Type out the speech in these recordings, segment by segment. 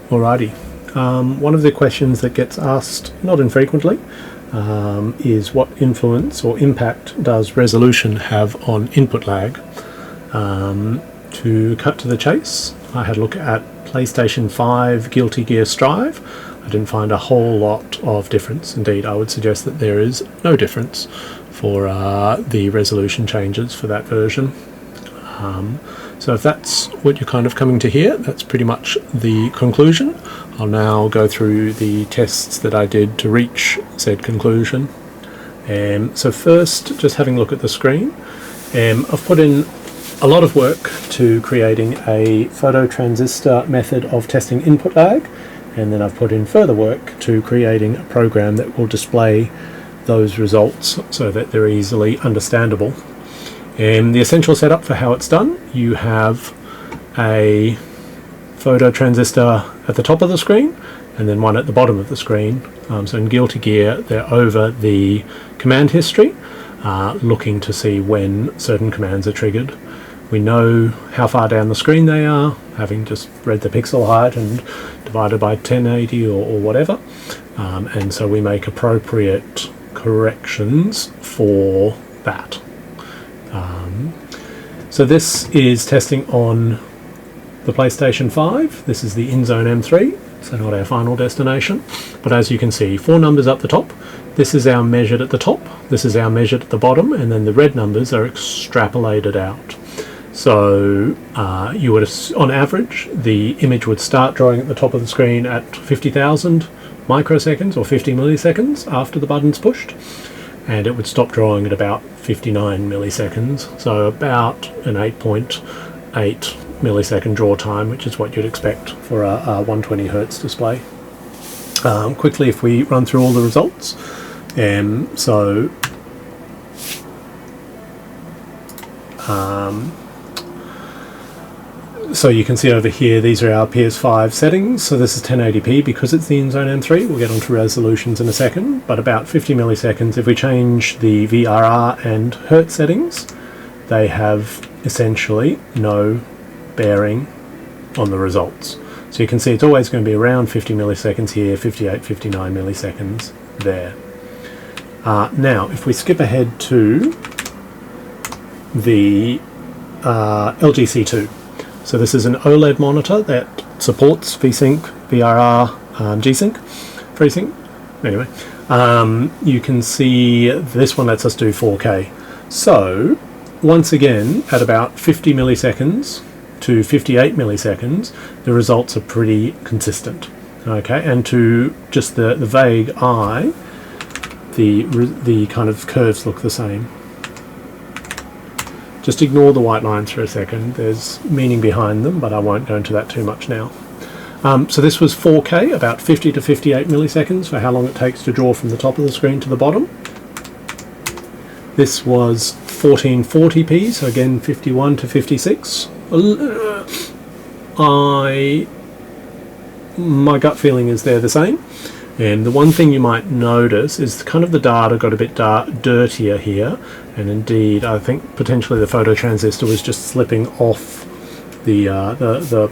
Alrighty. One of the questions that gets asked not infrequently is what influence or impact does resolution have on input lag? To cut to the chase, I had a look at PlayStation 5 Guilty Gear Strive. I didn't find a whole lot of difference. Indeed, I would suggest that there is no difference for the resolution changes for that version. So if that's what you're kind of coming to hear, that's pretty much the conclusion. I'll now go through the tests that I did to reach said conclusion. So first, just having a look at the screen, I've put in a lot of work to creating a photo transistor method of testing input lag, and then I've put in further work to creating a program that will display those results so that they're easily understandable. The essential setup for how it's done: you have a photo transistor at the top of the screen and then one at the bottom of the screen. So in Guilty Gear, they're over the command history, looking to see when certain commands are triggered. We know how far down the screen they are, having just read the pixel height and divided by 1080 or whatever, and so we make appropriate corrections for that. So this is testing on the PlayStation 5. This is the in-zone M3, so not our final destination. But as you can see, 4 numbers up the top. This is our measured at the top, this is our measured at the bottom, and then the red numbers are extrapolated out. So you would, on average, the image would start drawing at the top of the screen at 50,000 microseconds or 50 milliseconds after the button's pushed, and it would stop drawing at about 59 milliseconds, so about an 8.8 millisecond draw time, which is what you'd expect for a 120 Hertz display. Quickly, if we run through all the results, so you can see over here, these are our PS5 settings. So this is 1080p because it's the in-zone M3. We'll get onto resolutions in a second, but about 50 milliseconds. If we change the VRR and Hertz settings, they have essentially no bearing on the results. So you can see it's always going to be around 50 milliseconds here, 58, 59 milliseconds there. Now, if we skip ahead to the LGC2. So this is an OLED monitor that supports VSync, VRR, G-Sync, FreeSync. Anyway, you can see this one lets us do 4K. So once again, at about 50 milliseconds to 58 milliseconds, the results are pretty consistent. Okay, and to just the vague eye, the kind of curves look the same. Just ignore the white lines for a second. There's meaning behind them, but I won't go into that too much now. So this was 4K, about 50 to 58 milliseconds for how long it takes to draw from the top of the screen to the bottom. This was 1440p, so again 51 to 56. My gut feeling is they're the same. And the one thing you might notice is kind of the data got a bit dirtier here, and indeed I think potentially the photo transistor was just slipping off the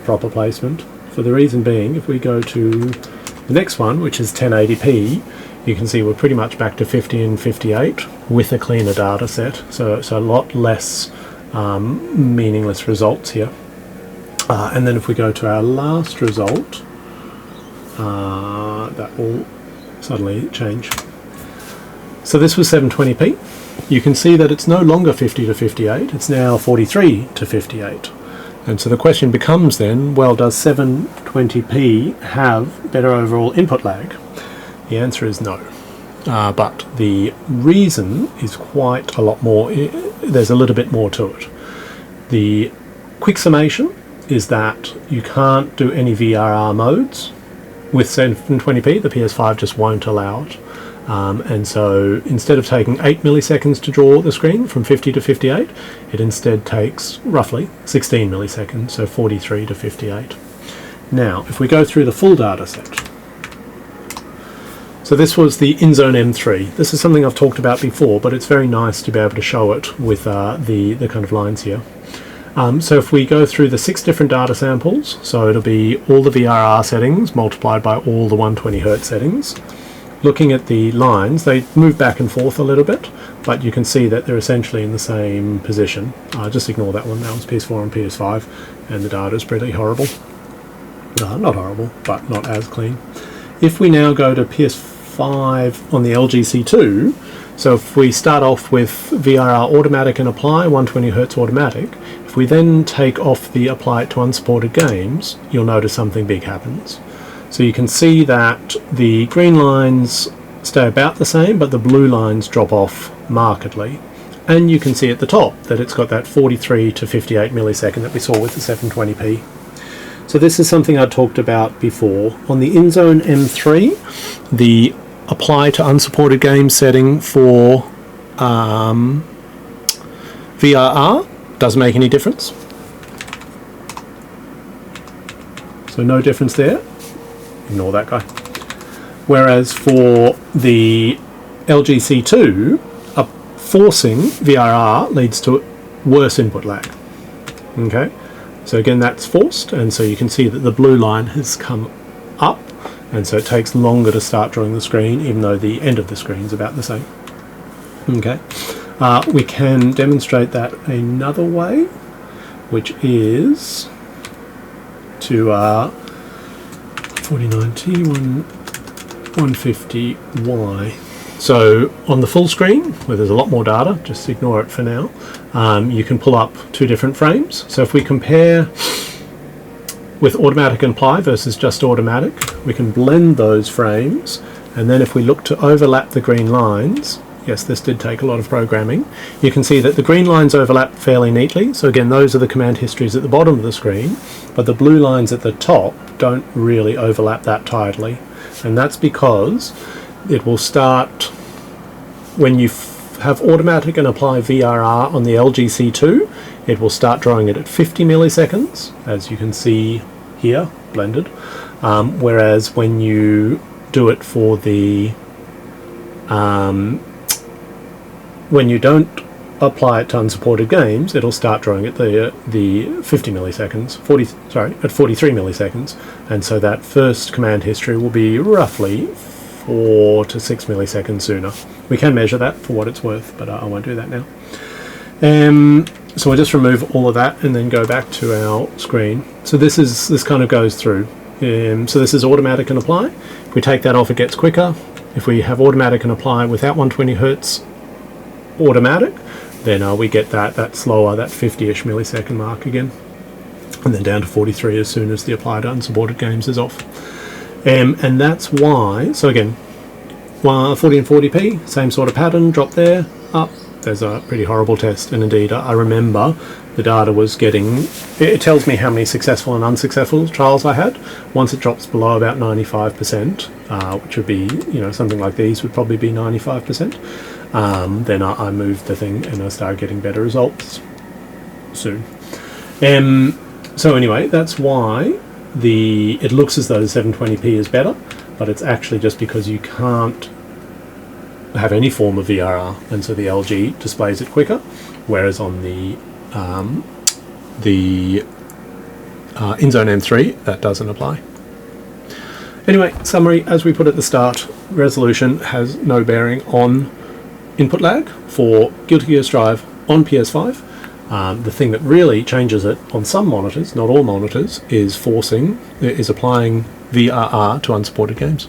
proper placement. For the reason being, if we go to the next one, which is 1080p, you can see we're pretty much back to 50 and 58 with a cleaner data set, so a lot less meaningless results here. And then if we go to our last result, that will suddenly change. So this was 720p. You can see that it's no longer 50 to 58, it's now 43 to 58. And so the question becomes then, well, does 720p have better overall input lag? The answer is no. But the reason is quite a lot more, there's a little bit more to it. The quick summation is that you can't do any VRR modes with 720p. The PS5 just won't allow it. And so instead of taking 8 milliseconds to draw the screen from 50 to 58, it instead takes roughly 16 milliseconds, so 43 to 58. Now, if we go through the full data set. So this was the in-zone M3. This is something I've talked about before, but it's very nice to be able to show it with the kind of lines here. So if we go through the 6 different data samples, so it'll be all the VRR settings multiplied by all the 120 Hz settings. Looking at the lines, they move back and forth a little bit, but you can see that they're essentially in the same position. Just ignore that one, that was PS4 and PS5, and the data is pretty horrible. Not horrible, but not as clean. If we now go to PS5 on the LGC2, so if we start off with VRR automatic and apply, 120 Hz automatic, if we then take off the apply it to unsupported games, you'll notice something big happens. So you can see that the green lines stay about the same, but the blue lines drop off markedly. And you can see at the top that it's got that 43 to 58 millisecond that we saw with the 720p. So this is something I talked about before. On the InZone M3, the apply to unsupported games setting for VRR doesn't make any difference. So no difference there. Ignore that guy. Whereas for the LGC2, forcing VRR leads to worse input lag. Okay, so again that's forced, and so you can see that the blue line has come up, and so it takes longer to start drawing the screen, even though the end of the screen is about the same. Okay, we can demonstrate that another way, which is to 49T 150Y. So on the full screen, where there's a lot more data, just ignore it for now, you can pull up 2 different frames. So if we compare with automatic and apply versus just automatic, we can blend those frames, and then if we look to overlap the green lines, yes, this did take a lot of programming, you can see that the green lines overlap fairly neatly. So again, those are the command histories at the bottom of the screen, but the blue lines at the top don't really overlap that tightly. And that's because it will start, when you have automatic and apply VRR on the LGC2, it will start drawing it at 50 milliseconds, as you can see here, blended. Whereas when you do it for the, when you don't apply it to unsupported games, it'll start drawing at the 50 milliseconds, at 43 milliseconds, and so that first command history will be roughly 4 to 6 milliseconds sooner. We can measure that for what it's worth, but I won't do that now. So we'll just remove all of that and then go back to our screen. So this kind of goes through. So this is automatic and apply. If we take that off, it gets quicker. If we have automatic and apply without 120 Hz automatic, then we get that slower, that 50-ish millisecond mark again, and then down to 43 as soon as the apply to unsupported games is off. And that's why, so again, 40 and 40p, same sort of pattern, drop there, up. There's a pretty horrible test, and indeed I remember the data was getting, it tells me how many successful and unsuccessful trials I had. Once it drops below about 95%, which would be, something like these would probably be 95%, then I moved the thing and I started getting better results soon. So anyway, that's why it looks as though the 720p is better, but it's actually just because you can't have any form of VRR, and so the LG displays it quicker, whereas on the InZone M3 that doesn't apply. Anyway, summary, as we put at the start, resolution has no bearing on input lag for Guilty Gear Strive on PS5. The thing that really changes it on some monitors, not all monitors, is applying VRR to unsupported games.